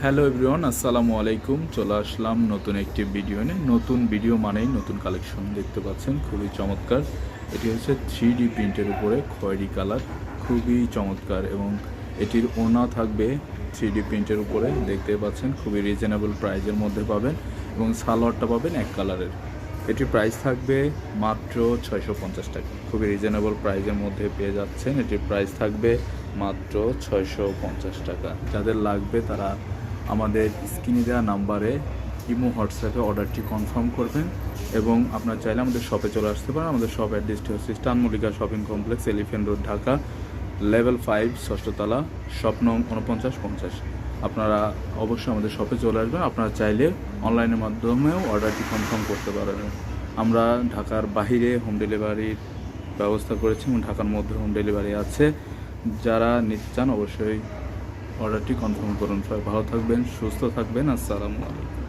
Hello everyone, আসসালামু আলাইকুম। চলে আসলাম নতুন একটি ভিডিও নিয়ে। নতুন ভিডিও মানেই নতুন কালেকশন। দেখতে পাচ্ছেন খুবই চমৎকার। এটি হচ্ছে 3D প্রিন্টের উপরে খয়েরি কালার, খুবই চমৎকার। এবং এটির ওড়না থাকবে 3D প্রিন্টের উপরে। দেখতে পাচ্ছেন খুবই রিজনেবল প্রাইজের মধ্যে পাবেন এবং সালোয়ারটা পাবেন এক কালারের। এটির প্রাইস থাকবে মাত্র 650 টাকা। খুবই রিজনেবল প্রাইজের মধ্যে পেয়ে যাচ্ছেন। এটির প্রাইস থাকবে মাত্র 650 টাকা। যাদের লাগবে তারা আমাদের স্ক্রিনে দেওয়া নাম্বারে ইমো হোয়াটসঅ্যাপে অর্ডারটি কনফার্ম করবেন এবং আপনার চাইলে আমাদের শপে চলে আসতে পারেন। আমাদের শপ অ্যাড্রেসটি হচ্ছে স্টান Mallika shopping complex, elephant road, Dhaka, level 5, ষষ্ঠ তলা, শপ নং 4950। আপনারা অবশ্যই আমাদের শপে চলে আসবেন। আপনারা চাইলে অনলাইনের মাধ্যমেও অর্ডারটি কনফার্ম করতে পারবেন। আমরা ঢাকার বাহিরে হোম ডেলিভারির ব্যবস্থা করেছি এবং ঢাকার মধ্যে হোম ডেলিভারি আছে। যারা নিতে চান অবশ্যই অর্ডারটি কনফার্ম করুন। সবাই ভালো থাকবেন, সুস্থ থাকবেন। আসসালামু আলাইকুম।